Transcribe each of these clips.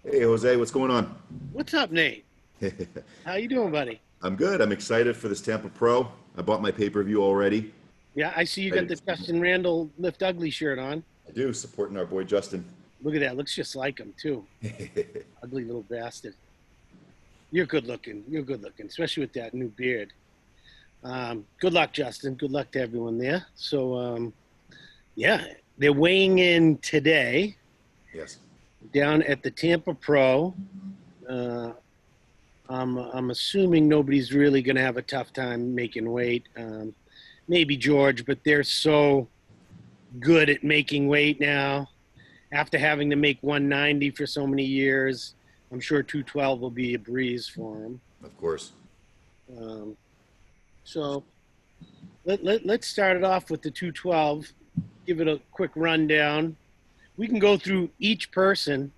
Hey Jose, what's going on? What's up, Nate? How you doing, buddy? I'm good. I'm excited for this Tampa Pro. I bought my pay-per-view already. Yeah, I see you got Excited the to see more. Justin Randall Lift Ugly shirt on. I do, supporting our boy Justin. Look at that. Looks just like him, too. Ugly little bastard. You're good looking. You're good looking, especially with that new beard. Good luck, Justin. Good luck to everyone there. Yeah, they're weighing in today Yes. down at the Tampa Pro. Uh, I'm assuming nobody's really going to have a tough time making weight. Maybe George, but they're so good at making weight now after having to make 190 for so many years. I'm sure 212 will be a breeze for them. Of course. Um, so let's start it off with the 212. Give it a quick rundown. We can go through each person,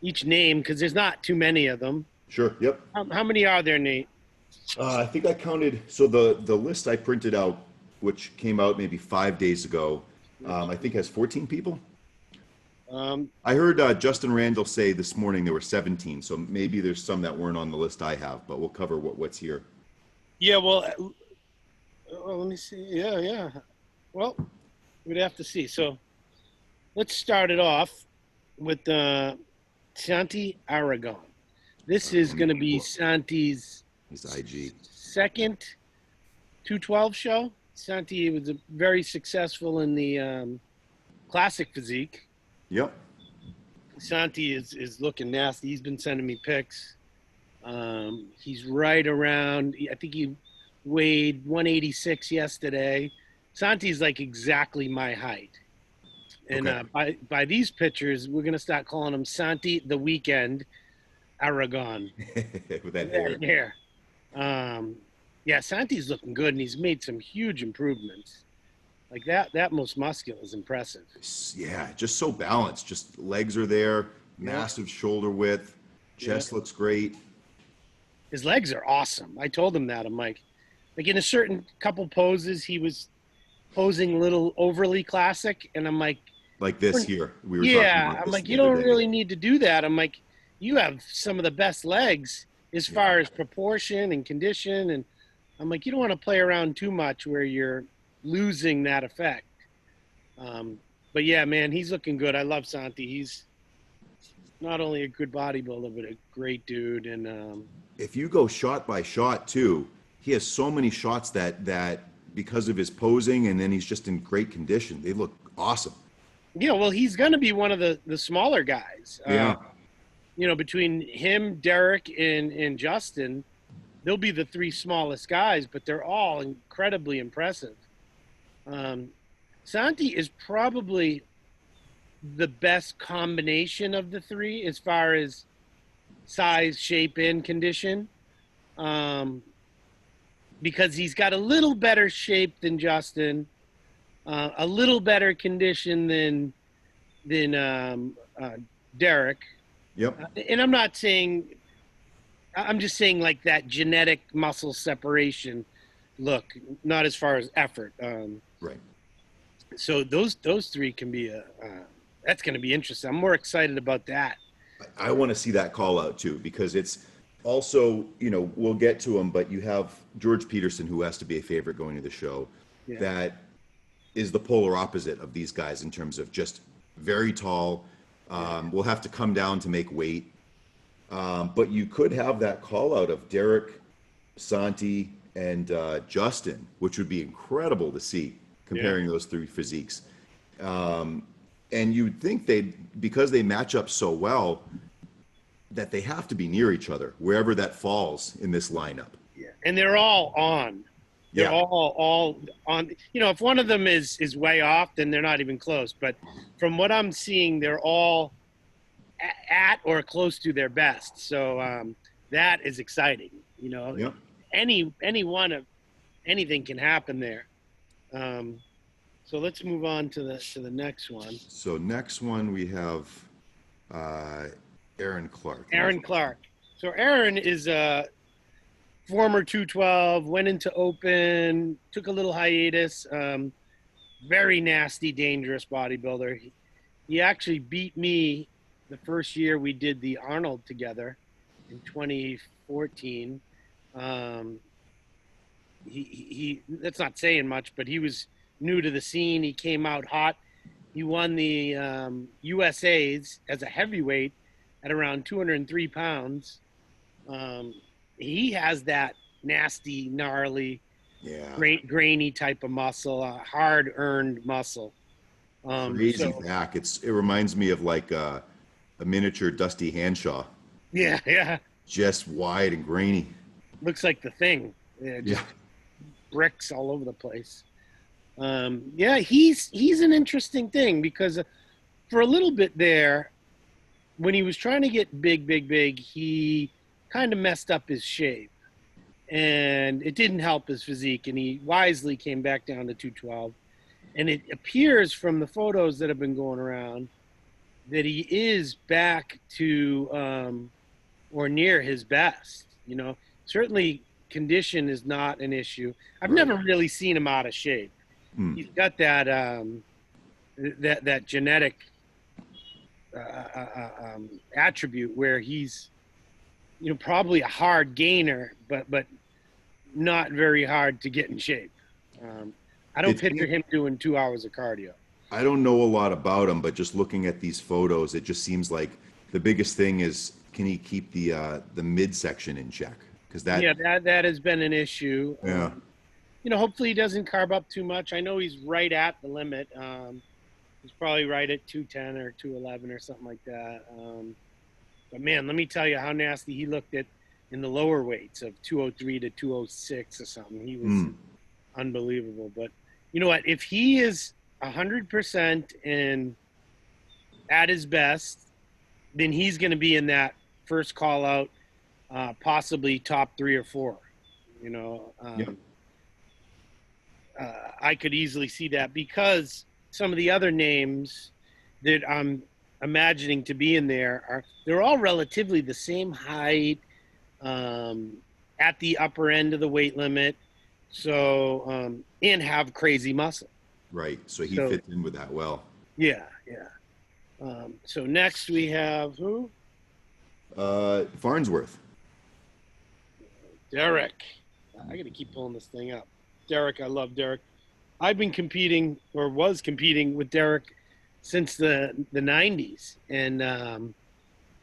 each name, because there's not too many of them. Sure. Yep. How many are there, Nate? I think I counted. So the list I printed out, which came out maybe 5 days ago, I think has 14 people. Um, I heard Justin Randall say this morning there were 17. So maybe there's some that weren't on the list I have, but we'll cover what's here. yeah, well, let me see. Yeah. Well, we'd have to see. So let's start it off with Santi Aragon. This is going to be Santi's He's IG. second 212 show. Santi was very successful in the classic physique. Yep. Santi is looking nasty. He's been sending me pics. He's right around, I think he weighed 186 yesterday. Santi's like exactly my height. And Okay. by these pictures, we're going to start calling him Santi the Weekend Aragon. With that Yeah, hair. hair. Yeah, Santi's looking good, and he's made some huge improvements. Like that most muscular is impressive. Yeah, just so balanced. Just legs are there, Yeah, massive shoulder width, yeah. chest looks great. His legs are awesome. I told him that. I'm like in a certain couple poses, he was posing a little overly classic, and I'm like, Like this here. We were talking yeah. about I'm this like, you the other don't day. really need to do that. I'm like, you have some of the best legs as Yeah. far as proportion and condition, and I'm like, you don't want to play around too much where you're losing that effect. But yeah, man, he's looking good. I love Santi. He's not only a good bodybuilder, but a great dude. And If you go shot by shot too, he has so many shots that because of his posing and then he's just in great condition. They look awesome. well, he's going to be one of the smaller guys. Yeah. Between him, Derek, and Justin, they'll be the three smallest guys, but they're all incredibly impressive. Um, Santi is probably the best combination of the three as far as size, shape, and condition. Um, because he's got a little better shape than Justin, a little better condition than Derek. Yep. And I'm not saying, I'm just saying like that genetic muscle separation look, not as far as effort. Right. So those three can be that's going to be interesting. I'm more excited about that. I want to see that call out too because it's also, we'll get to him, but you have George Peterson, who has to be a favorite going to the show, Yeah. that is the polar opposite of these guys in terms of just very tall. Will have to come down to make weight. But you could have that call out of Derek, Santi, and Justin, which would be incredible to see comparing those three physiques. And you'd think because they match up so well, that they have to be near each other wherever that falls in this lineup. Yeah. And they're all on. They're Yeah. all on. If one of them is way off, then they're not even close. But from what I'm seeing, they're all at or close to their best. So that is exciting. Yeah. Any one of anything can happen there. So let's move on to the next one. So next one we have Aaron Clark. Aaron Clark. So Aaron is a former 212, went into open, took a little hiatus. Very nasty, dangerous bodybuilder. He actually beat me the first year we did the Arnold together in 2014. Um, he that's not saying much, but he was new to the scene. He came out hot. He won the USA's as a heavyweight at around 203 pounds. Um, he has that nasty, gnarly, Yeah. grainy type of muscle, hard-earned muscle. Crazy back. It reminds me of like a miniature Dusty Hanshaw. Yeah, yeah. Just wide and grainy. Looks like the Thing. Yeah, just bricks all over the place. Yeah, he's an interesting thing because for a little bit there, when he was trying to get big, he kind of messed up his shape, and it didn't help his physique. And he wisely came back down to 212. And it appears from the photos that have been going around that he is back to or near his best. You know, certainly condition is not an issue. I've never really seen him out of shape. He's got that that genetic attribute where he's, you know, probably a hard gainer, but not very hard to get in shape. I don't picture him doing 2 hours of cardio. I don't know a lot about him, but just looking at these photos, it just seems like the biggest thing is, can he keep the midsection in check? Because that has been an issue. Yeah. You know, hopefully he doesn't carb up too much. I know he's right at the limit. He's probably right at 210 or 211 or something like that. But man, let me tell you how nasty he looked at in the lower weights of 203 to 206 or something. He was unbelievable. But you know what? If he is 100% and at his best, then he's going to be in that first call out, possibly top 3 or 4. You know, I could easily see that because some of the other names that I'm imagining to be in there they're all relatively the same height, at the upper end of the weight limit, so and have crazy muscle. Right. So he fits in with that well. Yeah. So next we have who? Farnsworth. Derek. I got to keep pulling this thing up. Derek, I love Derek. I've been competing with Derek since the 90s. And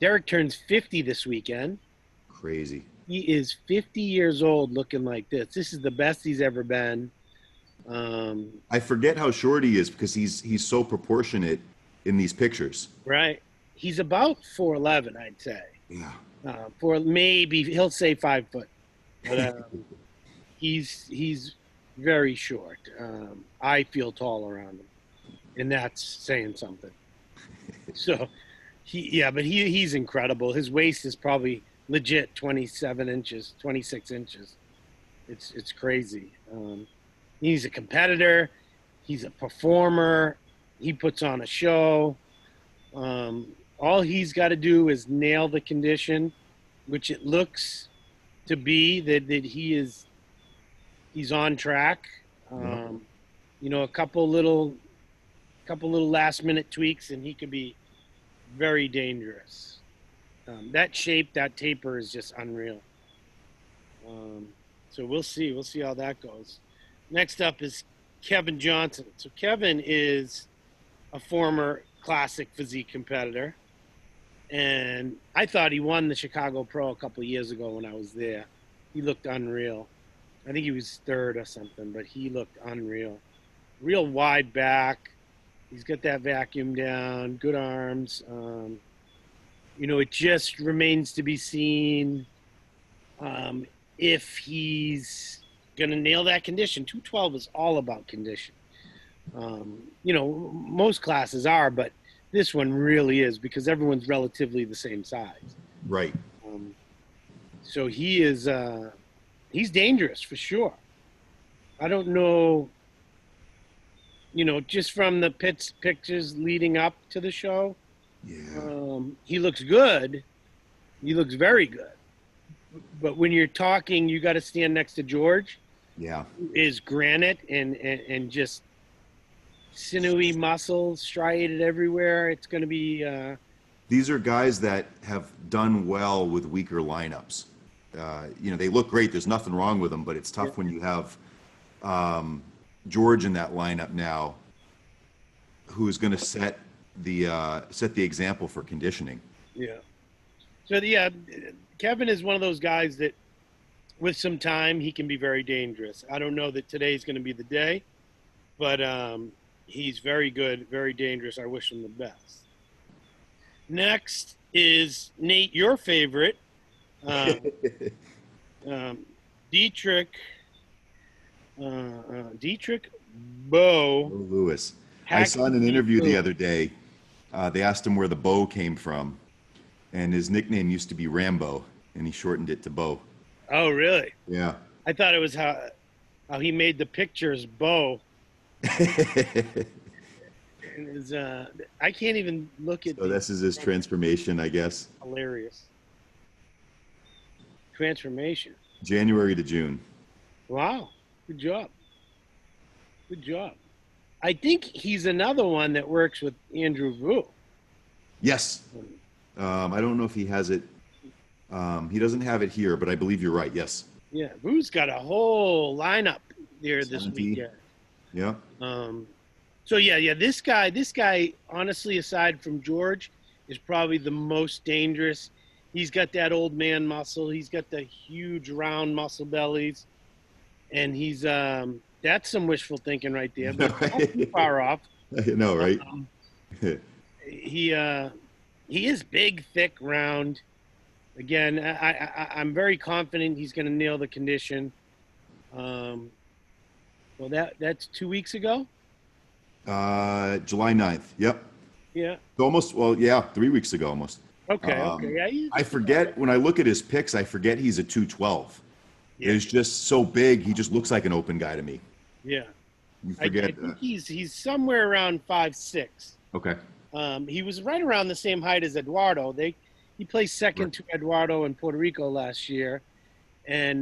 Derek turns 50 this weekend. Crazy. He is 50 years old looking like this. This is the best he's ever been. I forget how short he is because he's so proportionate in these pictures. Right. He's about 4'11", I'd say. Yeah. For maybe he'll say 5 foot. But he's very short. I feel tall around him, and that's saying something. So he's incredible. His waist is probably legit 27 inches, 26 inches. It's crazy. He's a competitor. He's a performer. He puts on a show. All he's got to do is nail the condition, which it looks to be that he's on track. You know, a couple little last minute tweaks and he could be very dangerous. That shape, that taper is just unreal. So we'll see how that goes. Next up is Kevin Johnson. So Kevin is a former classic physique competitor, and I thought he won the Chicago Pro a couple of years ago when I was there. He looked unreal. I think he was third or something, but he looked unreal. Real wide back. He's got that vacuum down, good arms. You know, it just remains to be seen if he's going to nail that condition. 212 is all about condition. You know, most classes are, but this one really is because everyone's relatively the same size. Right. So he is he's dangerous for sure. I don't know, you know, just from the pictures leading up to the show, he looks good. He looks very good. But when you're talking, you got to stand next to George. Yeah. Who is granite and just sinewy muscles striated everywhere. It's going to be these are guys that have done well with weaker lineups. You know, they look great. There's nothing wrong with them, but it's Yeah. tough when you have George in that lineup now, who's going to set the example for conditioning. Yeah. So yeah, Kevin is one of those guys that, with some time, he can be very dangerous. I don't know that today's going to be the day, but he's very good, very dangerous. I wish him the best. Next is Nate, your favorite, Dietrich. Dietrich Beau. Lewis. I saw in an interview the other day, they asked him where the Beau came from, and his nickname used to be Rambo, and he shortened it to Beau. Oh, really? Yeah. I thought it was how he made the pictures Beau. I can't even look at. So this is his transformation, I guess. Hilarious. Transformation. January to June. Wow. Good job. Good job. I think he's another one that works with Andrew Vu. Yes. I don't know if he has it. He doesn't have it here, but I believe you're right. Yes. Yeah. Vu's got a whole lineup there this 70. weekend. Yeah. So yeah, this guy, honestly, aside from George, is probably the most dangerous. He's got that old man muscle. He's got the huge round muscle bellies, and he's that's some wishful thinking right there. But not too far off. I know, right? He is big, thick, round. Again, I'm very confident he's going to nail the condition. Well, that's 2 weeks ago. July 9th. Yep. Yeah. Almost. Well, yeah, 3 weeks ago almost. Okay. Okay. Yeah. I forget when I look at his pics. I forget he's a 212. Yeah. He's just so big. He just looks like an open guy to me. Yeah. You forget. I think he's somewhere around 5'6". Okay. He was right around the same height as Eduardo. He placed second to Eduardo in Puerto Rico last year, and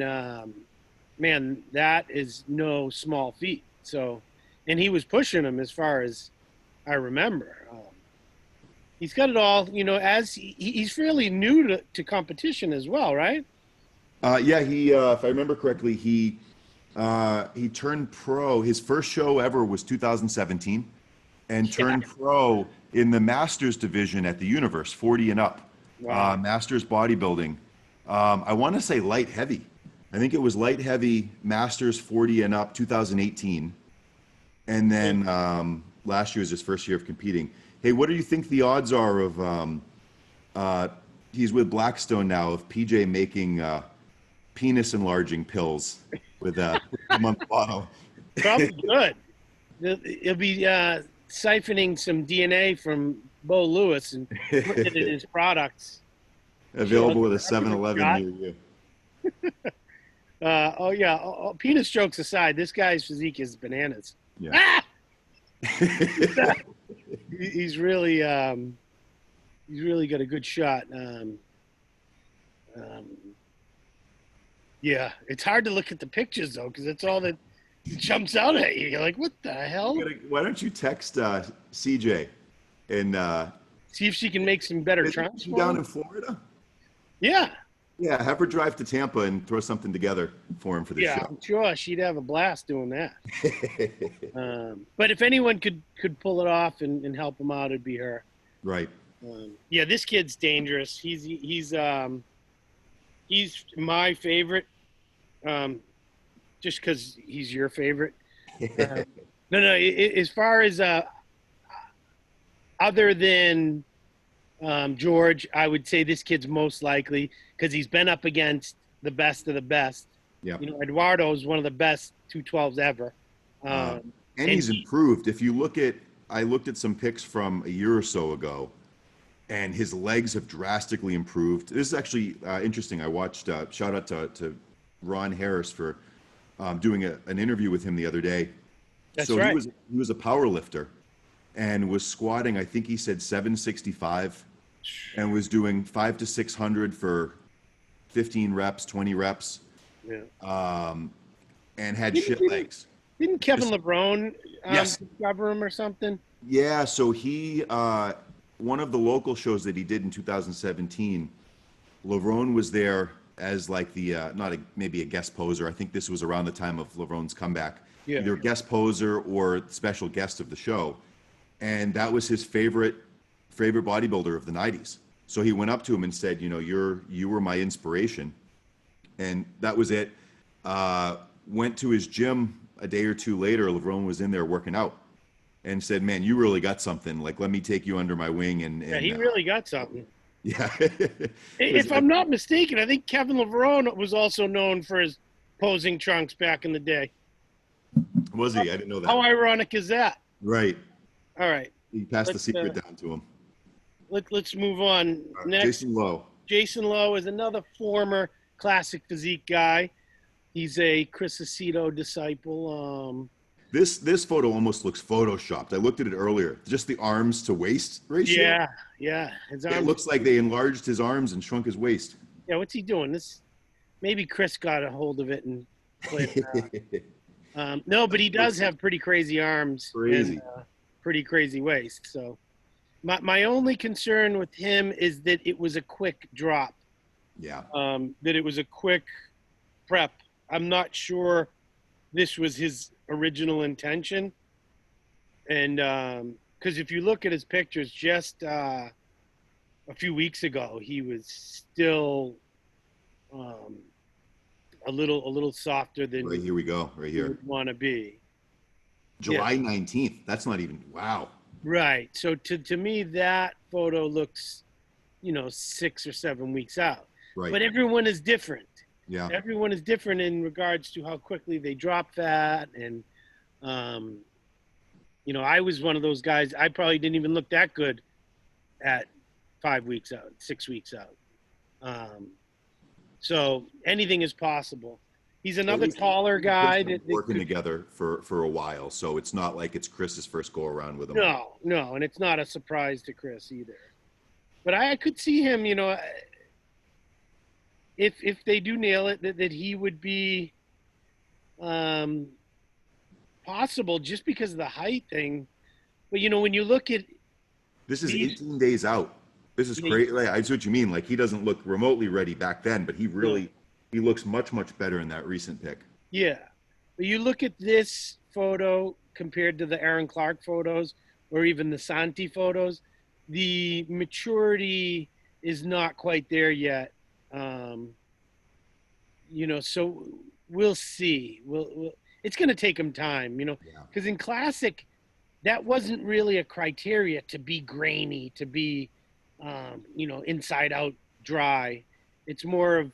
man, that is no small feat. So, and he was pushing him as far as I remember. He's got it all, as he's fairly new to competition as well, right? Yeah, he, if I remember correctly, he turned pro. His first show ever was 2017, and turned pro in the Masters division at the Universe, 40 and up. Wow. Masters bodybuilding. I want to say light heavy. I think it was light heavy Masters 40 and up 2018. And then last year was his first year of competing. Hey, what do you think the odds are of, he's with Blackstone now, of PJ making penis enlarging pills with a month bottle? Probably good. He'll be siphoning some DNA from Beau Lewis and putting it in his products. Available at a 7-Eleven near you. Penis jokes aside, this guy's physique is bananas. Yeah. Ah! He's really got a good shot. Yeah, it's hard to look at the pictures though, because it's all that jumps out at you. You're like, what the hell? Why don't you text CJ and see if she can make some better transport down in Florida? Yeah. Yeah, have her drive to Tampa and throw something together for him for the show. Yeah, I'm sure she'd have a blast doing that. But if anyone could pull it off and help him out, it'd be her. Right. Yeah, this kid's dangerous. He's my favorite, just because he's your favorite. No. As far as other than George, I would say this kid's most likely, because he's been up against the best of the best. Yeah. Eduardo is one of the best 212s ever. And he's improved. If you look at, I looked at some pics from a year or so ago, and his legs have drastically improved. This is actually interesting. I watched, shout out to Ron Harris for doing an interview with him the other day. That's so right. He was a power lifter and was squatting, I think he said 765, and was doing 500 to 600 for 15 reps, 20 reps. Yeah. And had shit legs. Didn't Kevin LeBron Yes. discover him or something? Yeah, so he one of the local shows that he did in 2017, Laverne was there as like the not a, maybe a guest poser. I think this was around the time of Lavrone's comeback, Yeah. either guest poser or special guest of the show, and that was his favorite bodybuilder of the 90s. So he went up to him and said, you know, you were my inspiration, and that was it. Went to his gym a day or two later. Lavrone was in there working out, and said, "Man, you really got something. Like, let me take you under my wing." And Yeah, he really got something. yeah. If I'm not mistaken, I think Kevin Lavrone was also known for his posing trunks back in the day. Was he? I didn't know that. How ironic is that? Right. All right. He passed the secret down to him. Let's move on. Next, Jason Lowe. Jason Lowe is another former classic physique guy. He's a Chris Aceto disciple. This photo almost looks photoshopped. I looked at it earlier. Just the arms to waist ratio. Yeah. His It looks like they enlarged his arms and shrunk his waist. Yeah, what's he doing? This maybe Chris got a hold of it and played it out. No, but he does have pretty crazy arms. Crazy. And, pretty crazy waist. So my only concern with him is that it was a quick drop. Yeah. That it was a quick prep. I'm not sure this was his original intention. And because if you look at his pictures just a few weeks ago, he was still a little softer than Right, here we go. Right here. would want to be. July 19th. That's not even, wow. Right. So to me, that photo looks, 6 or 7 weeks out. Right. But everyone is different. Yeah. Everyone is different in regards to how quickly they drop fat. And, I was one of those guys. I probably didn't even look that good at 5 weeks out, 6 weeks out. So anything is possible. He's another taller guy. Working together for a while. So it's not like it's Chris's first go around with him. No. And it's not a surprise to Chris either. But I could see him, if they do nail it, that he would be possible just because of the height thing. But, when you look at this is 18 days out. This is great. Like, I see what you mean. Like, he doesn't look remotely ready back then, but he looks much, much better in that recent pic. Yeah. But you look at this photo compared to the Aaron Clark photos or even the Santi photos, the maturity is not quite there yet. So we'll see. It's going to take him time, because in classic, that wasn't really a criteria to be grainy, to be, inside out dry. It's more of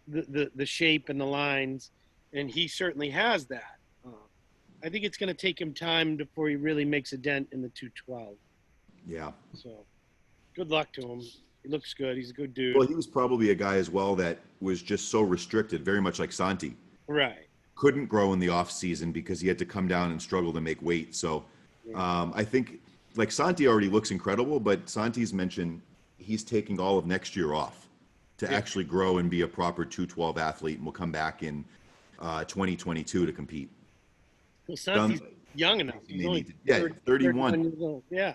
the shape and the lines, and he certainly has that. I think it's going to take him time before he really makes a dent in the 212. Yeah. So good luck to him. He looks good. He's a good dude. Well, he was probably a guy as well that was just so restricted, very much like Santi. Right. Couldn't grow in the off season because he had to come down and struggle to make weight. So I think like Santi already looks incredible, but Santi's mentioned he's taking all of next year off to actually grow and be a proper 212 athlete, and will come back in 2022 to compete. Well, Santi's young enough. He's only 31 years old. Yeah.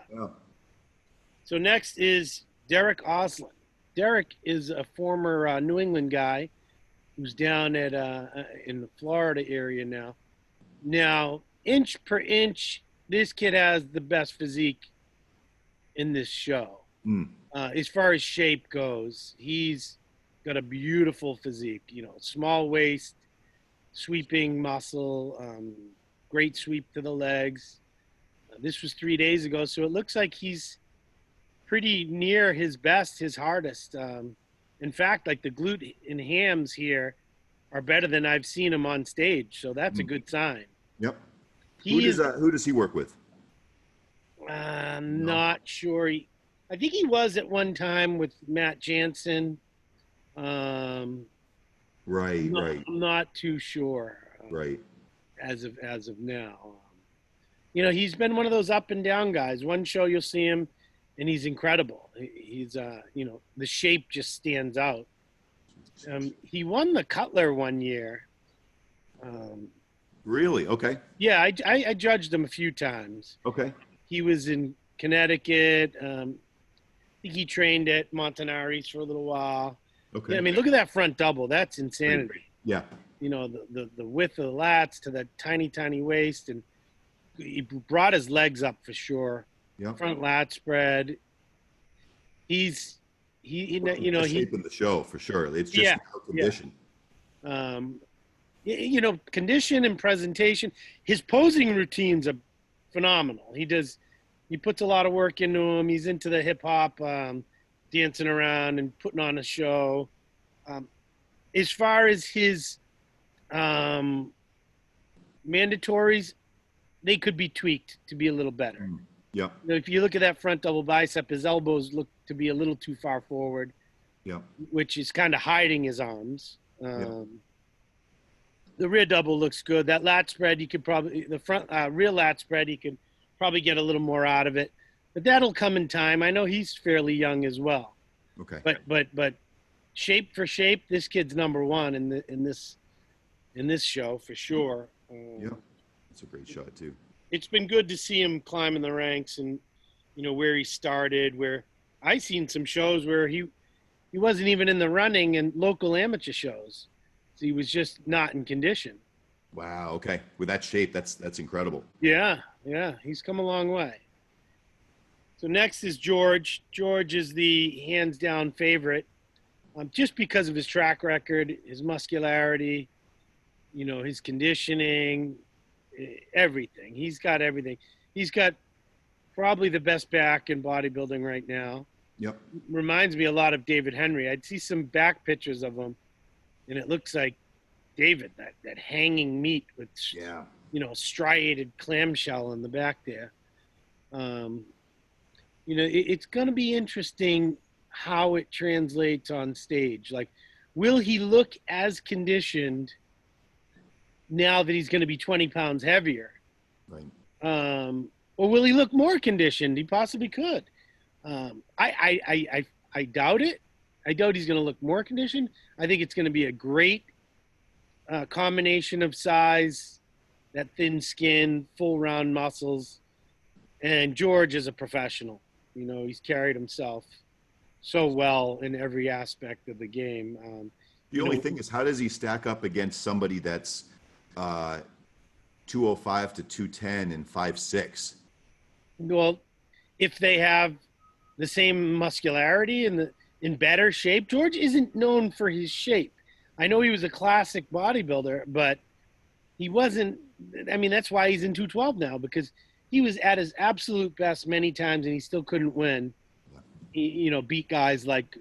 So next is Derek Oslin. Derek is a former New England guy who's down at in the Florida area now. Now, inch per inch, this kid has the best physique in this show. As far as shape goes, he's got a beautiful physique. Small waist, sweeping muscle, great sweep to the legs. This was 3 days ago, so it looks like he's pretty near his best, his hardest. In fact, like the glute and hams here are better than I've seen him on stage, so that's a good sign. Yep. Who does he work with? I'm not sure. I think he was at one time with Matt Jansen. Right. I'm not too sure. Right. As of now, he's been one of those up and down guys. One show you'll see him, and he's incredible. He's the shape just stands out. He won the Cutler one year. Really? Okay. Yeah, I judged him a few times. Okay. He was in Connecticut. think he trained at Montanari's for a little while. Okay. Yeah, I mean, look at that front double. That's insanity. Yeah. You know, the width of the lats to that tiny waist, and he brought his legs up for sure. Yeah. Front lat spread. He you know, shape in the show for sure. It's just Yeah, now condition. You know, condition and presentation. His posing routines are phenomenal. He puts a lot of work into them. He's into the hip hop, dancing around and putting on a show. As far as his mandatories, they could be tweaked to be a little better. Yeah. You know, if you look at that front double bicep, his elbows look to be a little too far forward. Yeah. Which is kind of hiding his arms. The rear double looks good. That lat spread, you could probably, the front rear lat spread, you could probably get a little more out of it. But that'll come in time. I know he's fairly young as well. Okay. But shape for shape, this kid's number one in this show for sure. Yeah, that's a great shot too. It's been good to see him climbing the ranks, and you know where he started. Where I seen some shows where he wasn't even in the running in local amateur shows. So he was just not in condition. Wow. Okay. With that shape, that's incredible. Yeah. He's come a long way. So next is George. George is the hands down favorite, just because of his track record, his muscularity, you know, his conditioning, everything. He's got everything. He's got probably the best back in bodybuilding right now. Yep. Reminds me a lot of David Henry. I'd see some back pictures of him, and it looks like David, that hanging meat with, you know, striated clamshell in the back there. You know, it's going to be interesting how it translates on stage. Like, will he look as conditioned now that he's going to be 20 pounds heavier? Right. Or will he look more conditioned? He possibly could. I doubt it. I doubt he's going to look more conditioned. I think it's going to be a great combination of size, that thin skin, full round muscles. And George is a professional. You know, he's carried himself so well in every aspect of the game. The only thing is, how does he stack up against somebody that's 205 to 210 and 5'6"? Well, if they have the same muscularity and in better shape, George isn't known for his shape. I know he was a classic bodybuilder, but he wasn't. I mean, that's why he's in 212 now, because he was at his absolute best many times and he still couldn't win. He, you know, beat guys like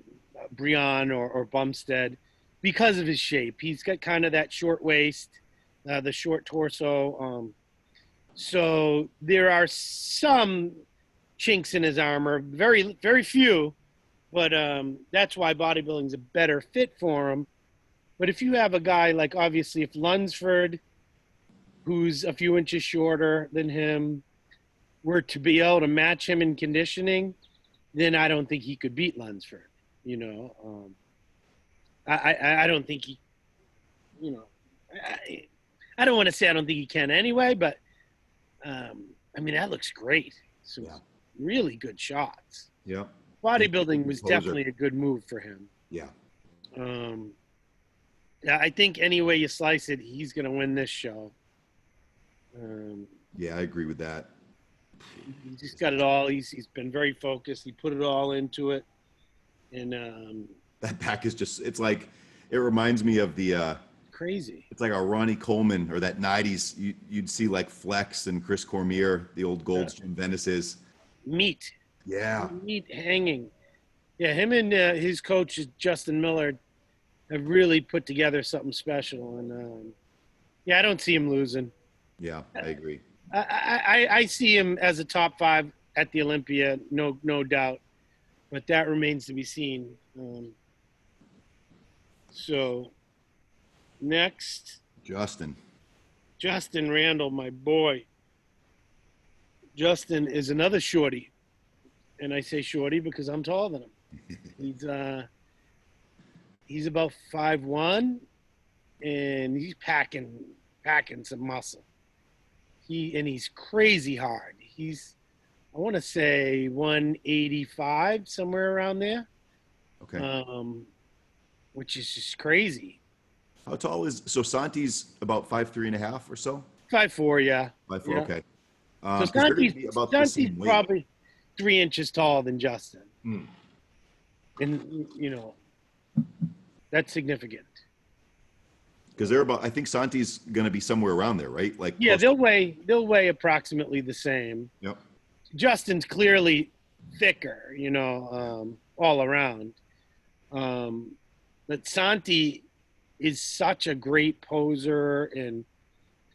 Brian or Bumstead because of his shape. He's got kind of that short waist, the short torso. So there are some chinks in his armor, very, very few, but that's why bodybuilding is a better fit for him. But if you have a guy like, obviously, if Lunsford, who's a few inches shorter than him, were to be able to match him in conditioning, then I don't think he could beat Lunsford. You know, I don't think he, you know, I don't want to say I don't think he can anyway, but I mean, that looks great. So really good shots. Yeah. Bodybuilding was definitely a good move for him. Yeah. Yeah, I think any way you slice it, he's going to win this show. Yeah, I agree with that. He just got it all. He's been very focused. He put it all into it. And that back is just, it's like, it reminds me of the crazy. It's like a Ronnie Coleman, or that 90s. You'd see like Flex and Chris Cormier, the old Gold's Gym Venices. Meat. Yeah. Meat hanging. Yeah, him and his coach, Justin Miller, have really put together something special. And yeah, I don't see him losing. Yeah, I agree. I see him as a top 5 at the Olympia, no doubt. But that remains to be seen. So next, Justin Randall, my boy. Justin is another shorty, and I say shorty because I'm taller than him. He's about 5'1", and he's packing some muscle. He's crazy hard. He's I want to say 185, somewhere around there, Okay. which is just crazy. How tall is so Santi's about 5'3.5" or so? 5'4", yeah, 5'4", yeah. okay. So Because they're going to be about the Santi's same weight. probably 3 inches taller than Justin, Hmm. and that's significant. Because they're about, I think Santi's going to be somewhere around there, right? Like Yeah, close to, they'll weigh approximately the same. yep. Justin's clearly thicker, all around. But Santi is such a great poser, and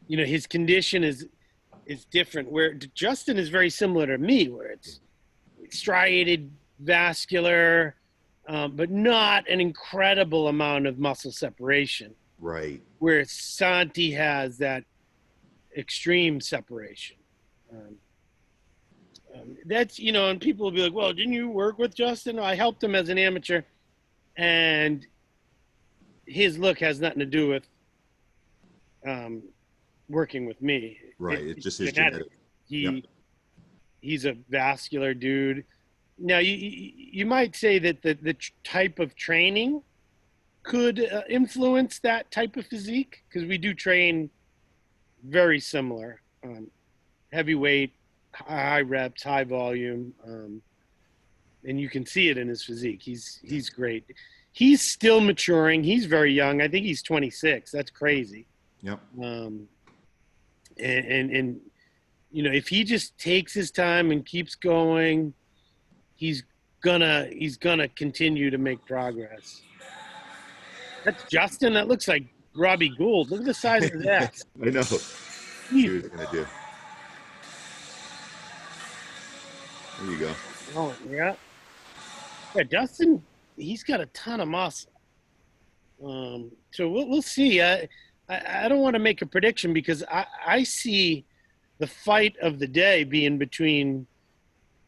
his condition is different. Where Justin is very similar to me, where it's striated, vascular, but not an incredible amount of muscle separation. Right. Where Santi has that extreme separation. That's and people will be like, "Well, didn't you work with Justin?" I helped him as an amateur, and his look has nothing to do with working with me. Right. It's just his genetic. genetic. Yep. He's a vascular dude. Now, you might say that the type of training could influence that type of physique, because we do train very similar, heavyweight, high reps, high volume, and you can see it in his physique. He's great. He's still maturing. He's very young. I think he's 26. That's crazy. Yep. And if he just takes his time and keeps going, he's gonna continue to make progress. That's Justin. That looks like Robbie Gould. Look at the size of his ass. I know. See what he's going to do. There you go. Oh, yeah. Yeah, Justin, he's got a ton of muscle. So we'll see. I don't want to make a prediction, because I see the fight of the day being between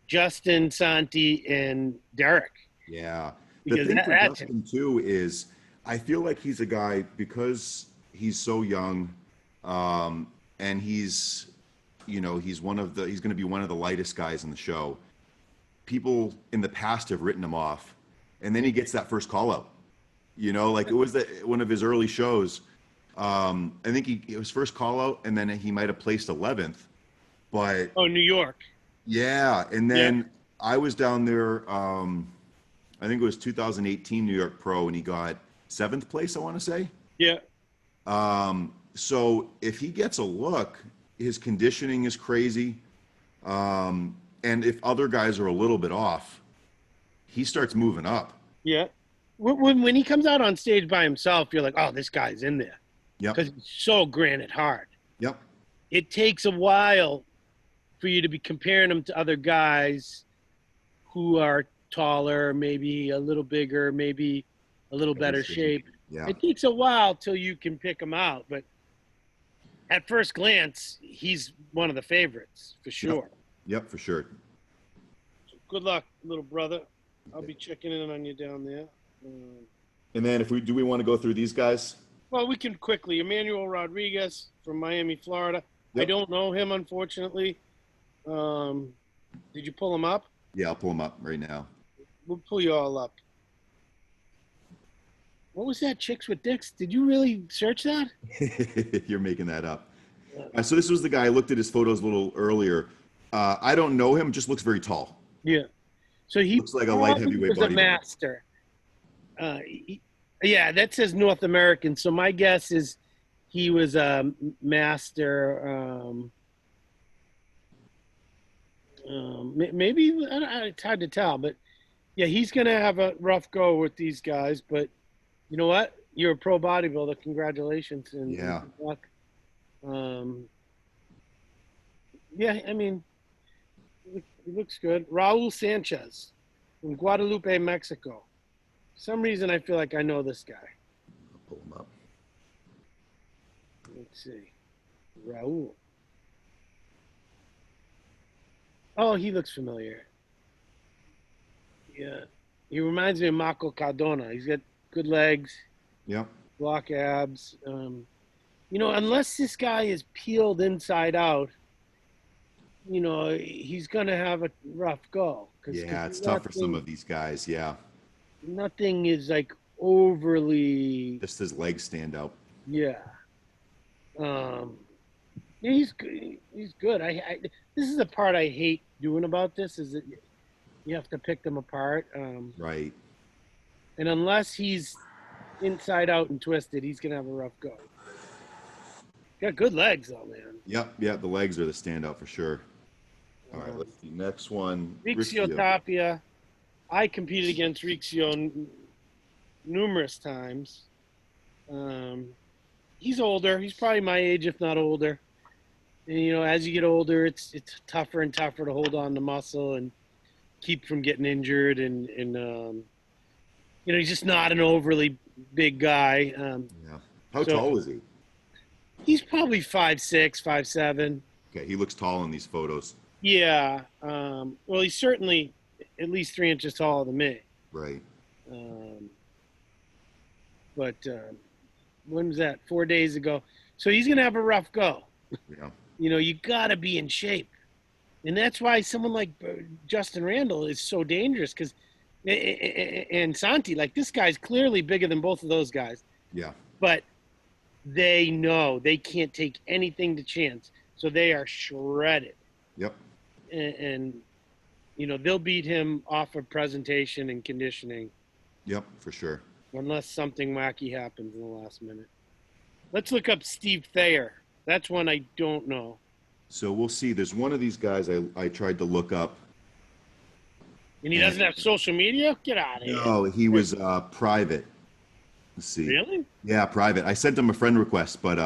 Justin, Santi, and Derek. Yeah. The Because thing for that's Justin, too, is I feel like he's a guy, because he's so young, and he's he's going to be one of the lightest guys in the show. People in the past have written him off, and then he gets that first call out. Like it was one of his early shows. I think it was first call out, and then he might have placed 11th. But New York. yeah, and then I was down there. I think it was 2018 New York Pro, and he got 7th place, I want to say. Yeah. So if he gets a look, his conditioning is crazy. And if other guys are a little bit off, he starts moving up. Yeah. When he comes out on stage by himself, you're like, oh, this guy's in there. Yep. Because he's so granite hard. Yep. It takes a while for you to be comparing him to other guys who are taller, maybe a little bigger, maybe a little better shape. Yeah. It takes a while till you can pick him out. But at first glance, he's one of the favorites for sure. Yep, for sure. So good luck, little brother. I'll be checking in on you down there. And then do we want to go through these guys? Well, we can quickly. Emmanuel Rodriguez from Miami, Florida. Yep. I don't know him, unfortunately. Did you pull him up? Yeah, I'll pull him up right now. We'll pull you all up. What was that, Chicks with Dicks? Did you really search that? You're making that up. So this was the guy. I looked at his photos a little earlier. I don't know him. Just looks very tall. Yeah. So he looks like a light heavyweight was a bodybuilder. master. Yeah, that says North American. So my guess is he was a master. Maybe it's hard to tell, but yeah, he's gonna have a rough go with these guys. But you know what? You're a pro bodybuilder. Congratulations and good luck. Yeah, I mean, he looks good. Raul Sanchez from Guadalupe, Mexico. For some reason, I feel like I know this guy. I'll pull him up. Let's see. Raul. Oh, he looks familiar. Yeah. He reminds me of Marco Cardona. He's got good legs. Yep. Block abs. Unless this guy is peeled inside out, he's going to have a rough go because Yeah, it's tough for some nothing, of these guys. Yeah, nothing is like overly, just his legs stand out. yeah. Um, yeah, he's good. He's good. This is the part I hate doing about this is that you have to pick them apart. Right. And unless he's inside out and twisted, he's gonna have a rough go. Got good legs though, man. Yep. Yeah. The legs are the standout for sure. All right. Um, Let's see. Next one, Rixio Riccio. Tapia. I competed against Rixio numerous times. Um, he's older. He's probably my age, if not older. And as you get older, it's tougher and tougher to hold on to muscle and keep from getting injured. And he's just not an overly big guy. Yeah. How So tall is he? he's probably 5'6", 5'7". Okay, he looks tall in these photos. Yeah. Well, he's certainly at least 3 inches taller than me. Right. Um, but when was that? 4 days ago. So he's going to have a rough go. Yeah. You got to be in shape. And that's why someone like Justin Randall is so dangerous because, and Santi, like this guy's clearly bigger than both of those guys. Yeah. But they know they can't take anything to chance. So they are shredded. Yep. And they'll beat him off of presentation and conditioning Yep, for sure. unless something wacky happens in the last minute. Let's look up Steve Thayer. That's one I don't know. So we'll see. There's one of these guys I tried to look up. And he doesn't have social media? Get out of here. No, he was private. Let's see. Really? Yeah, private. I sent him a friend request, but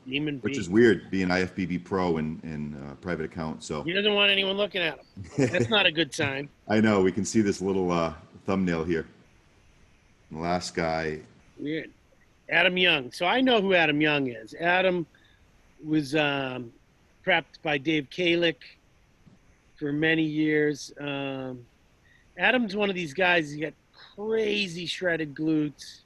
Demon which B. is weird, being IFBB Pro and private account. So He doesn't want anyone looking at him. That's not a good sign. I know we can see this little thumbnail here. The last guy. Weird. Adam Young. So I know who Adam Young is. Adam was prepped by Dave Kalick for many years. Adam's one of these guys. He got crazy shredded glutes.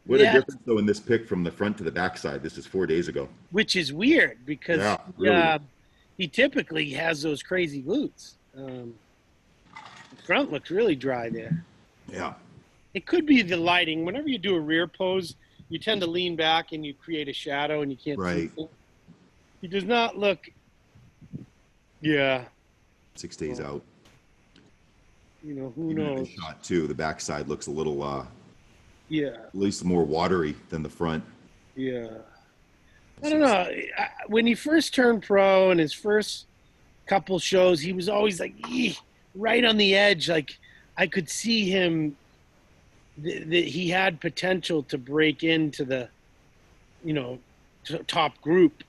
What a difference though in this pic from the front to the backside. This is 4 days ago. Which is weird because Yeah, really. he typically has those crazy glutes. The front looks really dry there. Yeah. It could be the lighting. Whenever you do a rear pose, you tend to lean back and you create a shadow and you can't Right. see. He does not look. Yeah. 6 days out. Who Even in knows? this shot too. The backside looks a little Yeah. at least more watery than the front. Yeah. I don't know. When he first turned pro and his first couple shows, he was always like right on the edge. Like I could see him. He had potential to break into the, top group.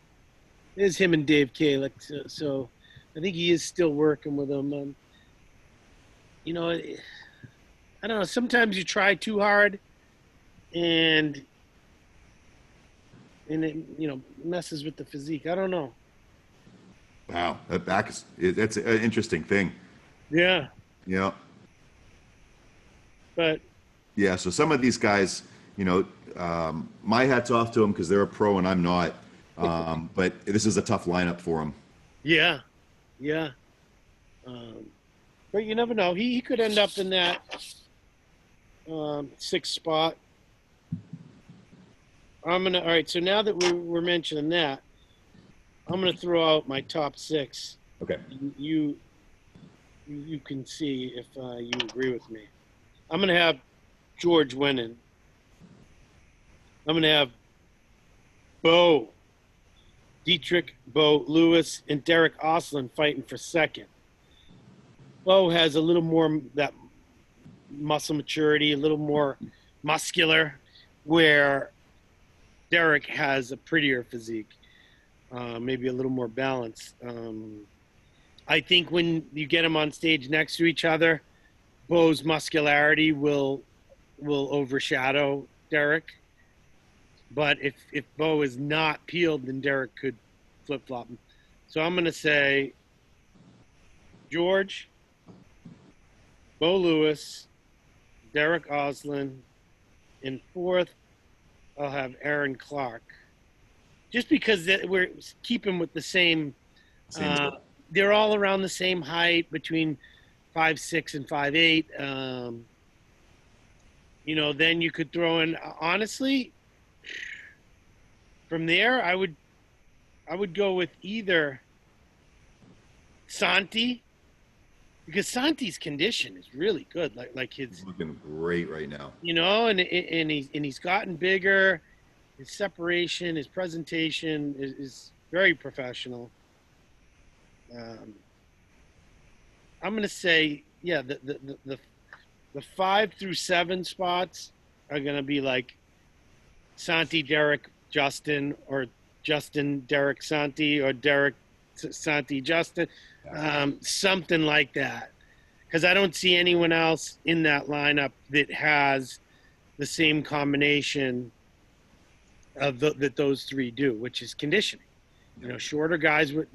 There's him and Dave Kalick. So I think he is still working with him. I don't know. Sometimes you try too hard, and it messes with the physique. I don't know. Wow, that back that's an interesting thing. Yeah, Yeah. but Yeah, so some of these guys, my hat's off to them because they're a pro and I'm not. But this is a tough lineup for them. yeah. But you never know. He could end up in that sixth spot. All right. So now that we're mentioning that, I'm gonna throw out my top six. Okay. You can see if you agree with me. I'm gonna have George winning. I'm gonna have Beau, Dietrich, Beau, Lewis, and Derek Oslin fighting for second. Beau has a little more that muscle maturity, a little more muscular, where Derek has a prettier physique, maybe a little more balance. I think when you get them on stage next to each other, Beau's muscularity will overshadow Derek. But if Beau is not peeled, then Derek could flip-flop him. So I'm going to say George, Beau Lewis, Derek Oslin. In fourth, I'll have Aaron Clark. Just because we're keeping with the same, Same order. they're all around the same height, between 5'6" and 5'8". Then you could throw in, honestly, from there, I would go with either Santi, because Santi's condition is really good. Like He's looking great right now. and he's gotten bigger. His separation, his presentation is very professional. Um, I'm gonna say, yeah, the 5 through 7 spots are gonna be like Santi, Derek, Justin, or Justin, Derek, Santi, or Derek, Santi, Justin, something like that. Because I don't see anyone else in that lineup that has the same combination that those three do, which is conditioning. Shorter guys with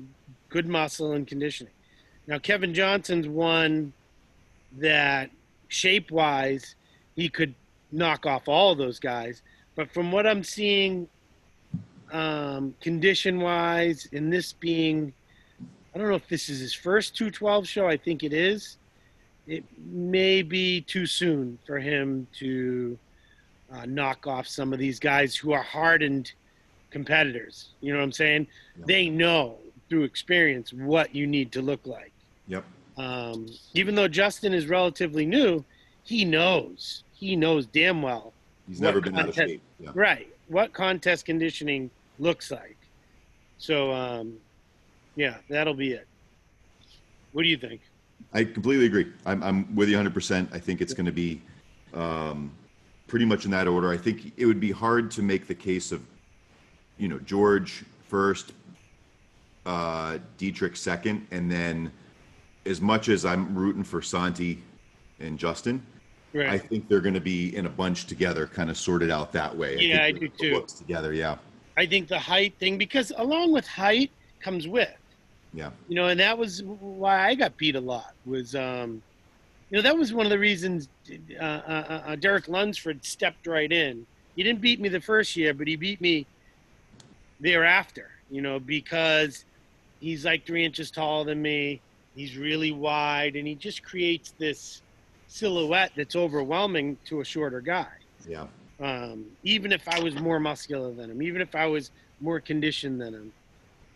good muscle and conditioning. Now, Kevin Johnson's one that shape-wise, he could knock off all of those guys. But from what I'm seeing, condition-wise, and this being, I don't know if this is his first 212 show. I think it is. It may be too soon for him to knock off some of these guys who are hardened competitors. You know what I'm saying? Yep. They know through experience what you need to look like. Yep. Even though Justin is relatively new, he knows damn well. He's never been out of shape. Yeah. Right. What contest conditioning looks like. So, yeah, that'll be it. What do you think? I completely agree. I'm with you 100%. I think it's going to be pretty much in that order. I think it would be hard to make the case of, George first, Dietrich second, and then as much as I'm rooting for Santi and Justin, Right. I think they're going to be in a bunch together, kind of sorted out that way. Yeah, I think do too. Looks together, yeah. I think the height thing, because along with height comes width. Yeah. And that was why I got beat a lot. Was that was one of the reasons Derek Lunsford stepped right in. He didn't beat me the first year, but he beat me thereafter. Because he's like 3 inches taller than me. He's really wide, and he just creates this silhouette that's overwhelming to a shorter guy. Yeah. Even if I was more muscular than him, even if I was more conditioned than him,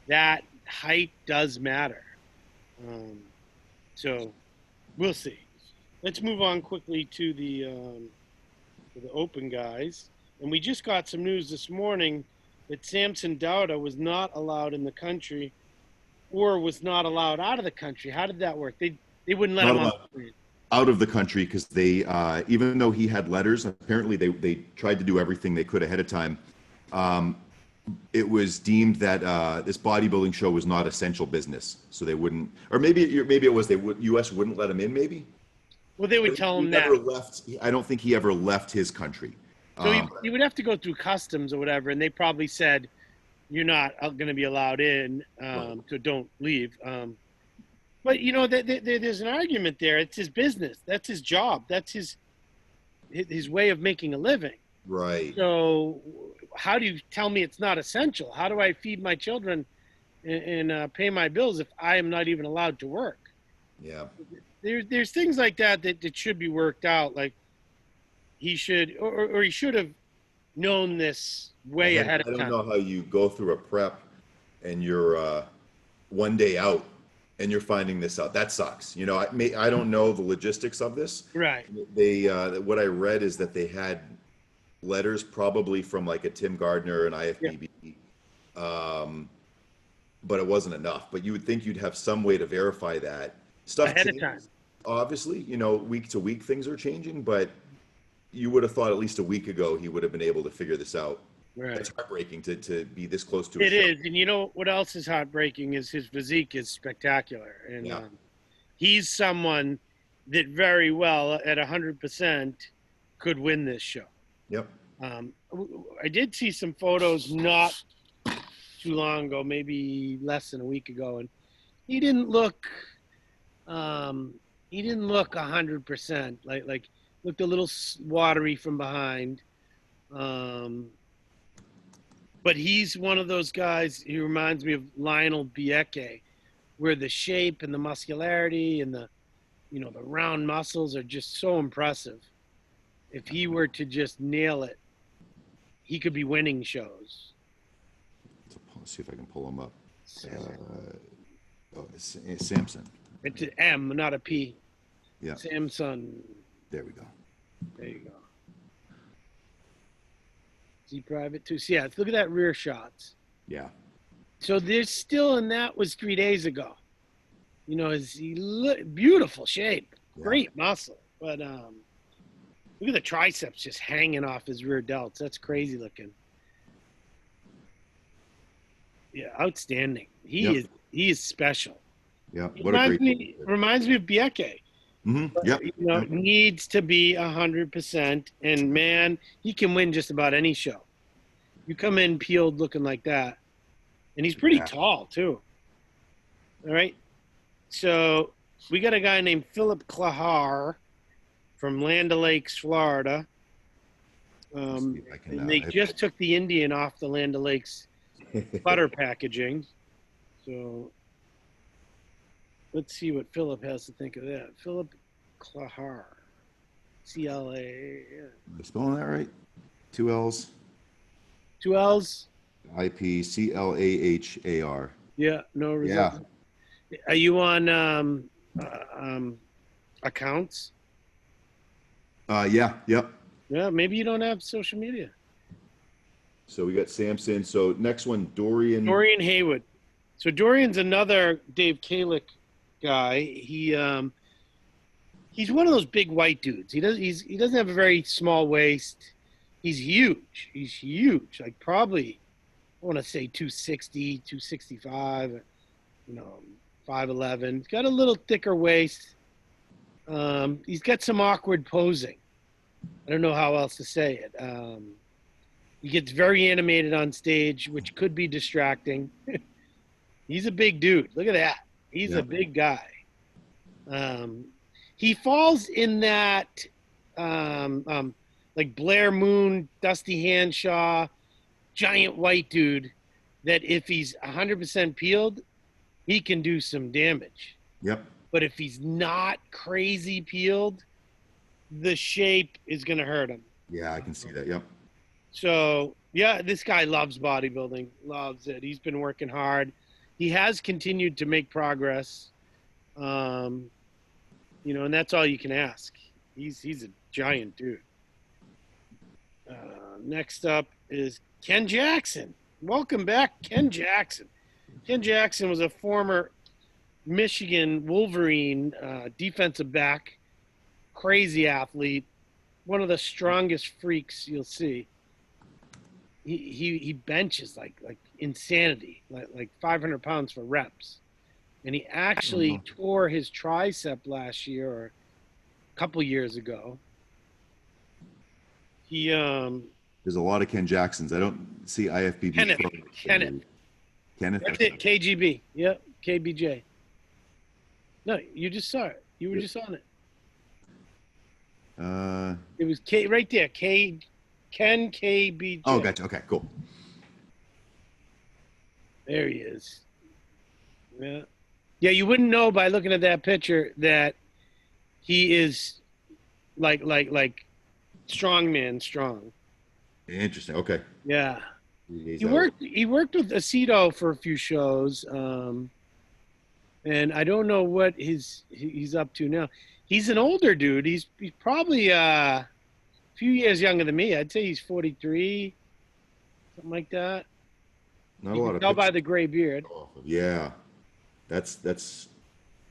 that height does matter. So we'll see. Let's move on quickly to the open guys. And we just got some news this morning that Samson Dauda was not allowed in the country, or was not allowed out of the country. How did that work? They wouldn't let him on the plane. Out of the country, because they, even though he had letters, apparently they tried to do everything they could ahead of time. It was deemed that this bodybuilding show was not essential business, so they wouldn't, or maybe it was U.S. wouldn't let him in. Maybe. Well, they would tell him that. I don't think he ever left his country. So he would have to go through customs or whatever, and they probably said, "You're not going to be allowed in, so don't leave." But there's an argument there. It's his business. That's his job. That's his way of making a living. Right. So how do you tell me it's not essential? How do I feed my children and pay my bills if I am not even allowed to work? Yeah. There's things like that should be worked out. Like he should, or he should have known this way ahead of time. I don't know how you go through a prep and you're one day out and you're finding this out. That sucks. I don't know the logistics of this. Right. They what I read is that they had letters probably from like a Tim Gardner and IFBB, but it wasn't enough. But you would think you'd have some way to verify that stuff ahead of time. Obviously, week to week things are changing, but you would have thought at least a week ago he would have been able to figure this out. Right. It's heartbreaking to be this close to it. It is, and what else is heartbreaking is his physique is spectacular, and he's someone that very well at 100% could win this show. Yep. I did see some photos not too long ago, maybe less than a week ago, and he didn't look 100%. Like looked a little watery from behind. But he's one of those guys. He reminds me of Lionel Bieke, where the shape and the muscularity and the round muscles are just so impressive. If he were to just nail it, he could be winning shows. Let's see if I can pull him up. It's Samson. It's an M, not a P. Yeah. Samson. There we go. There you go. See private too. So yeah, look at that rear shots. Yeah. So there's still, and that was 3 days ago. Beautiful shape, great muscle, but look at the triceps just hanging off his rear delts. That's crazy looking. Yeah, outstanding. He is special. Yeah. Reminds me of Bieke. Mm-hmm. Yeah. Needs to be 100%, and man, he can win just about any show. You come in peeled looking like that, and he's pretty tall too. All right, so we got a guy named Philip Klahar from Land O'Lakes, Florida. And they just took the Indian off the Land O'Lakes butter packaging. So let's see what Philip has to think of that. Philip Klahar, CLA. Yeah. Am I spelling that right? 2 L's. 2 L's. IPCLAHAR. Yeah, no result. Yeah. Are you on accounts? Yeah. Yep. Yeah, maybe you don't have social media. So we got Samson. So next one, Dorian Haywood. So Dorian's another Dave Kalick guy. He's one of those big white dudes. He doesn't have a very small waist. He's huge. He's huge. Like probably, I want to say 260, 265, 5'11". He's got a little thicker waist. He's got some awkward posing. I don't know how else to say it. He gets very animated on stage, which could be distracting. He's a big dude. Look at that. He's a big guy. He falls in that like Blair Moon, Dusty Hanshaw, giant white dude that if he's 100% peeled, he can do some damage. Yep. But if he's not crazy peeled, the shape is going to hurt him. Yeah, I can see that. Yep. So, yeah, this guy loves bodybuilding, loves it. He's been working hard. He has continued to make progress. And that's all you can ask. He's a giant dude. Next up is Ken Jackson. Welcome back, Ken Jackson. Ken Jackson was a former Michigan Wolverine defensive back, crazy athlete, one of the strongest freaks you'll see. He benches like insanity, like 500 pounds for reps. And he actually tore his tricep last year or a couple years ago. There's a lot of Ken Jacksons. I don't see IFBB. Kenneth. That's it. KGB. Yep. KBJ. No, you just saw it. You were just on it. It was K right there. Ken KBJ. Oh, gotcha. Okay, cool. There he is. Yeah. Yeah, you wouldn't know by looking at that picture that he is like strong. Interesting. Okay. Yeah. He worked with Aceto for a few shows. And I don't know what he's up to now. He's an older dude. He's probably a few years younger than me. I'd say he's 43, something like that. Not you a lot can of tell by the gray beard. Yeah, that's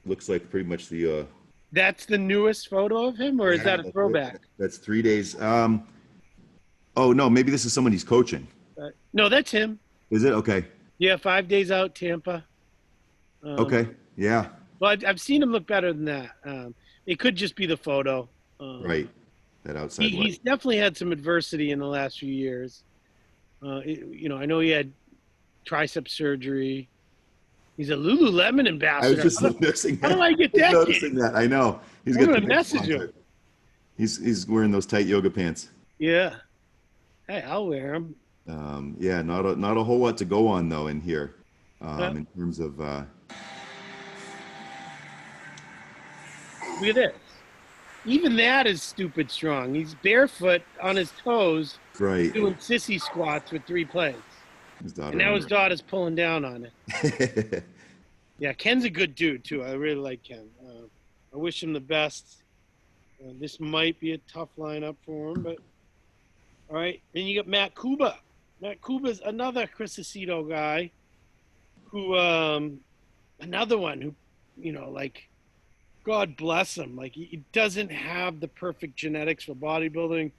looks like pretty much the. That's the newest photo of him, or is that a throwback? That's 3 days. Oh no, maybe this is someone he's coaching. No, that's him. Is it okay? Yeah, 5 days out, Tampa. Okay. Yeah. Well, I've seen him look better than that. It could just be the photo. Right. That outside. He's definitely had some adversity in the last few years. I know he had tricep surgery. He's a Lululemon ambassador. I was just noticing that. How do I get that? Noticing that. I know. I'm gonna message him. He's wearing those tight yoga pants. Yeah. Hey, I'll wear them. Yeah, not a whole lot to go on though in here, Uh, in terms of Look at this. Even that is stupid strong. He's barefoot on his toes right. doing sissy squats with 3 plates. His And daughter now in his daughter's pulling down on it. there. Yeah, Ken's a good dude, too. I really like Ken. I wish him the best. This might be a tough lineup for him, but all right. Then you got Matt Kuba. Matt Kuba's another Chris Aceto guy who, another one who, like, God bless him. Like, he doesn't have the perfect genetics for bodybuilding,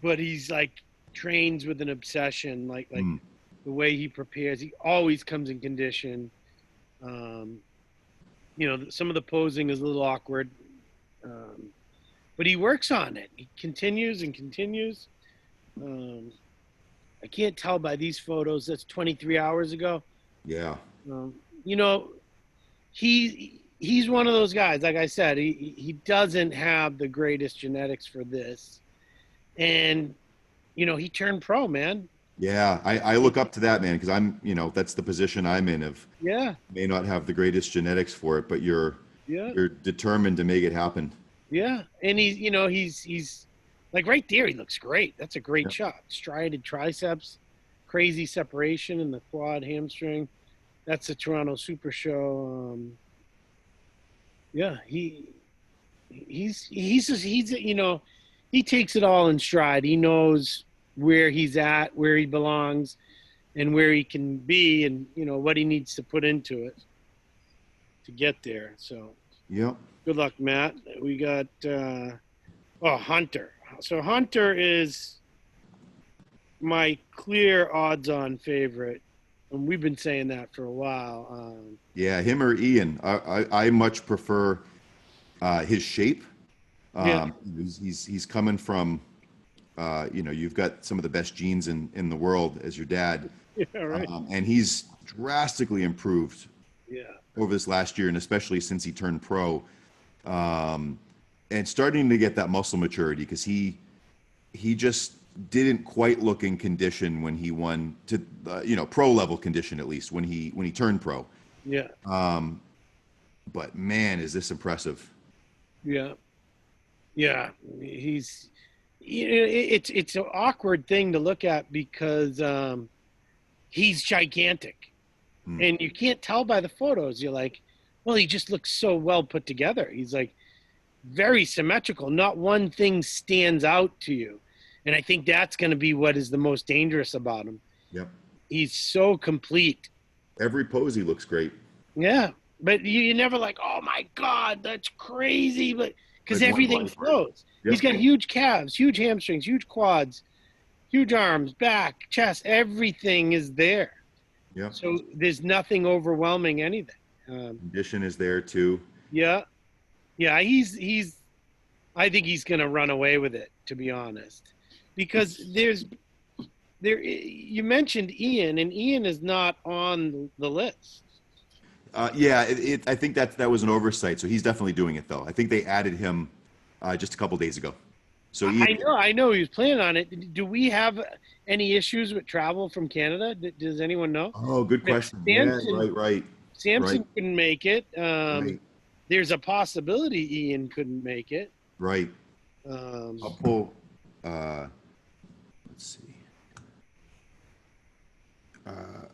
but he's like trains with an obsession. Like Mm. the way he prepares, he always comes in condition. Some of the posing is a little awkward, but he works on it. He continues and continues. I can't tell by these photos. That's 23 hours ago. Yeah. Um, you know, he's one of those guys. Like I said, he doesn't have the greatest genetics for this, and he turned pro, man. Yeah, I look up to that, man, because that's the position I'm in of Yeah, may not have the greatest genetics for it, but yeah, you're determined to make it happen. yeah. And he's like right there. He looks great. That's a great Yeah. shot. Striated triceps, crazy separation in the quad hamstring. That's a Toronto Super Show. Yeah, he takes it all in stride. He knows where he's at, where he belongs, and where he can be, and what he needs to put into it to get there. So Yep. good luck, Matt. We got Hunter. So Hunter is my clear odds-on favorite, and we've been saying that for a while. Yeah, him or Ian. I much prefer his shape. Yeah. He's coming from you've got some of the best genes in the world as your dad, Yeah, right. and he's drastically improved Yeah. over this last year, and especially since he turned pro, and starting to get that muscle maturity because he just didn't quite look in condition when he won to pro level condition, at least when he turned pro. Yeah. But man, is this impressive. Yeah. Yeah. It's an awkward thing to look at because he's gigantic. And you can't tell by the photos. You're like, well, he just looks so well put together. He's like very symmetrical. Not one thing stands out to you. And I think that's going to be what is the most dangerous about him. Yep. He's so complete. Every pose he looks great. Yeah. But you're never like, oh my God, that's crazy. But because Like one everything body part. flows. Yep. He's got huge calves, huge hamstrings, huge quads, huge arms, back, chest. Everything is there. Yep. So there's nothing overwhelming anything. Condition is there too. Yeah. Yeah. I think he's going to run away with it, to be honest, because you mentioned Ian, and Ian is not on the list. Yeah, I think that was an oversight. So he's definitely doing it though. I think they added him just a couple days ago. So I know he was planning on it. Do we have any issues with travel from Canada? Does anyone know? Oh, good question. Samson, Yeah, right. Samson Right. couldn't make it. Right. There's a possibility Ian couldn't make it. Right. Um, I'll pull. Let's see.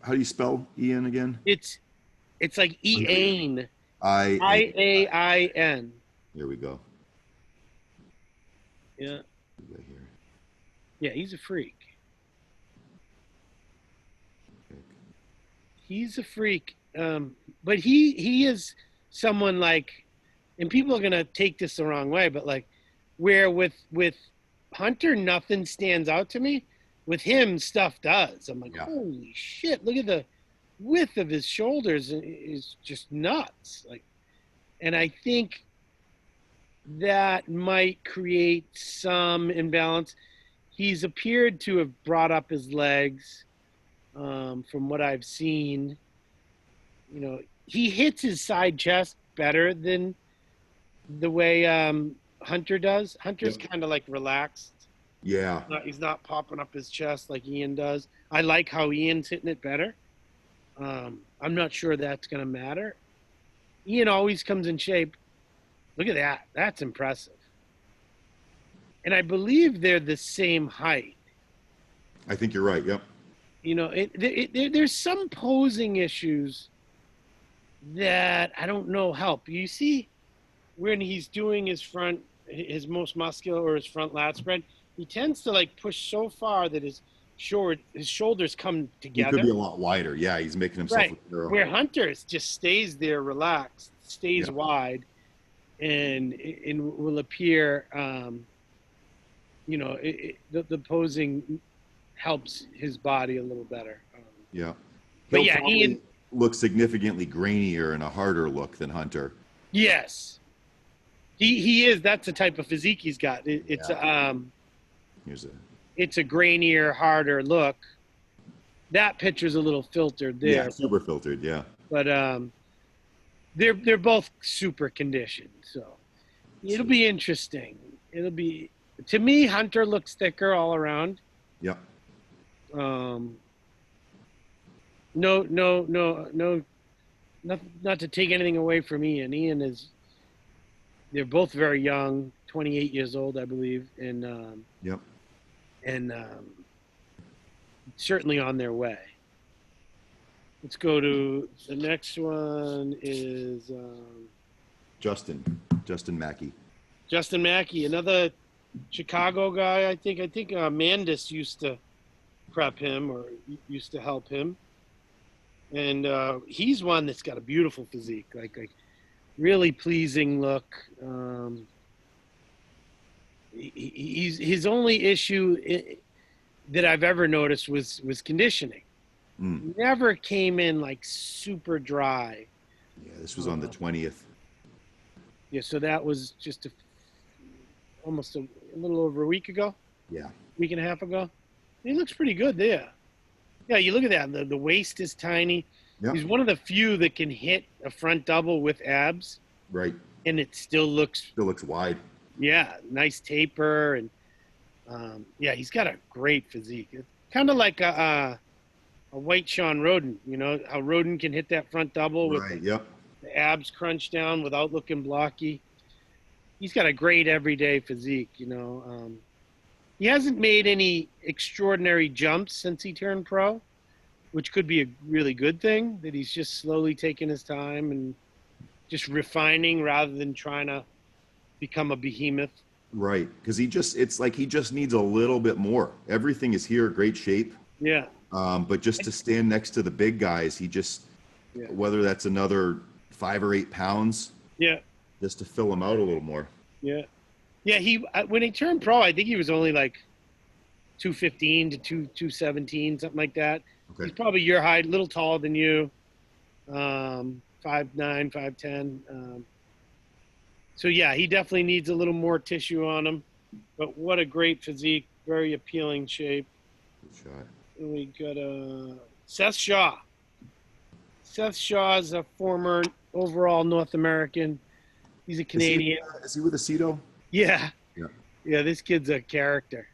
How do you spell Ian again? it's like Ian. I-A-I-N. Ian. Here we go. Yeah. Right here. Yeah, he's a freak. He's a freak. But he is someone like, and people are gonna take this the wrong way, but like, where with Hunter nothing stands out to me, with him stuff does. I'm like, Yeah. holy shit! Look at the width of his shoulders is just nuts. Like, and I think that might create some imbalance. He's appeared to have brought up his legs, from what I've seen. He hits his side chest better than the way Hunter does. Hunter's Yep. kind of like relaxed. Yeah. He's not popping up his chest like Ian does. I like how Ian's hitting it better. I'm not sure that's going to matter. Ian always comes in shape. Look at that. That's impressive. And I believe they're the same height. I think you're right. Yep. You know, there's some posing issues that I don't know help. You see, when he's doing his most muscular or his front lat spread, he tends to like push so far that his shoulders come He together. could be a lot wider. Yeah, he's making himself Right. look narrow. Where Hunter's just stays there relaxed, stays wide, and will appear, the posing helps his body a little better. Yeah. But He'll yeah, probably Ian. look significantly grainier and a harder look than Hunter. Yes. He is. That's the type of physique he's got. It's a grainier, harder look. That picture's a little filtered there. Yeah, super filtered. Yeah. But they're both super conditioned, so it'll be interesting. To me, Hunter looks thicker all around. Yep. Not to take anything away from Ian. They're both very young, 28 years old, I believe, and Yep. Certainly on their way. Let's go to the next one is Justin Mackey. Justin Mackey, another Chicago guy. I think Mandis used to prep him or used to help him, and he's one that's got a beautiful physique, like really pleasing look. His only issue that I've ever noticed was conditioning. Never came in like super dry. Yeah, this was on the 20th. Yeah, so that was just almost a little over a week ago. Yeah. Week and a half ago. He looks pretty good there. Yeah, you look at that. The waist is tiny. Yep. He's one of the few that can hit a front double with abs. Right. And it still looks wide. Yeah, nice taper. And he's got a great physique. It's kind of like a white Sean Roden. You know how Roden can hit that front double with the abs crunched down without looking blocky. He's got a great everyday physique. He hasn't made any extraordinary jumps since he turned pro, which could be a really good thing, that he's just slowly taking his time and just refining rather than trying to become a behemoth. Right, because it's like he just needs a little bit more. Everything is here, great shape. Yeah. But just to stand next to the big guys, whether that's another 5 or 8 pounds. Yeah. Just to fill him out a little more. Yeah. Yeah, when he turned pro, I think he was only like 215 to 217, something like that. Okay. He's probably your height, a little taller than you. 5'9", 5'10". So yeah, he definitely needs a little more tissue on him. But what a great physique, very appealing shape. Good shot. And we got Seth Shaw. Seth Shaw is a former overall North American. He's a Canadian. Is he with Aceto? Yeah. Yeah. Yeah, this kid's a character.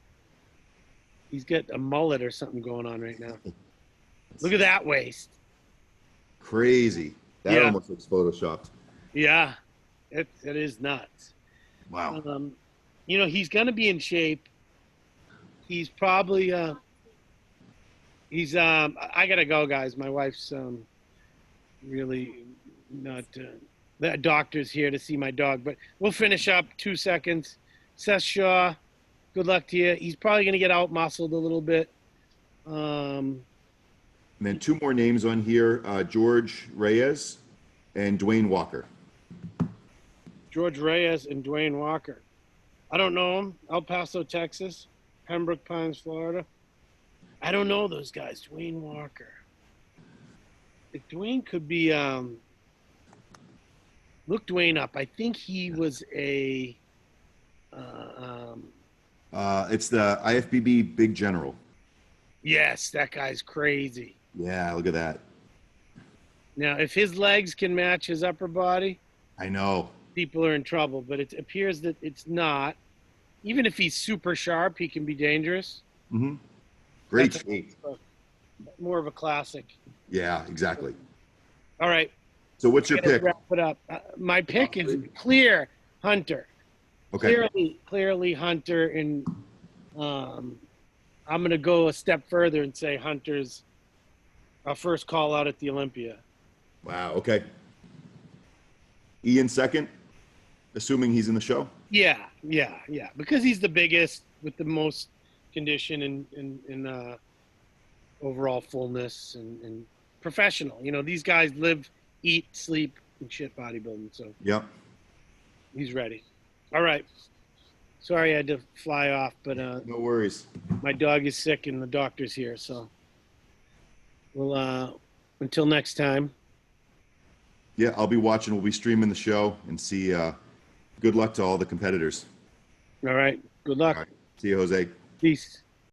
He's got a mullet or something going on right now. Look at that waist. Crazy. That almost looks photoshopped. Yeah. It is nuts. Wow. He's going to be in shape. He's probably I got to go, guys. My wife's really not the doctor's here to see my dog, but we'll finish up 2 seconds. Seth Shaw, good luck to you. He's probably going to get out-muscled a little bit. And then 2 more names on here, George Reyes and Dwayne Walker. George Reyes and Dwayne Walker. I don't know him. El Paso, Texas. Pembroke Pines, Florida. I don't know those guys. Dwayne Walker. Dwayne could be look Dwayne up. I think he was a it's the IFBB Big General. Yes, that guy's crazy. Yeah, look at that. Now, if his legs can match his upper body, I know. People are in trouble, but it appears that it's not. even if he's super sharp, he can be dangerous. Mm-hmm. Great That's shape. more of a classic. Yeah, exactly. All right. So what's your Gotta pick? wrap it up. My pick is clear Hunter. Okay. Clearly Hunter, and I'm going to go a step further and say Hunter's our first call out at the Olympia. Wow. Okay. Ian second, assuming he's in the show. Yeah, because he's the biggest with the most condition and overall fullness and professional. You know, these guys live, eat, sleep, and shit bodybuilding. So Yep. he's ready. All right. Sorry I had to fly off, but No worries. my dog is sick and the doctor's here. So we'll until next time. Yeah, I'll be watching. We'll be streaming the show and see. Good luck to all the competitors. All right. Good luck. All right. See you, Jose. Peace.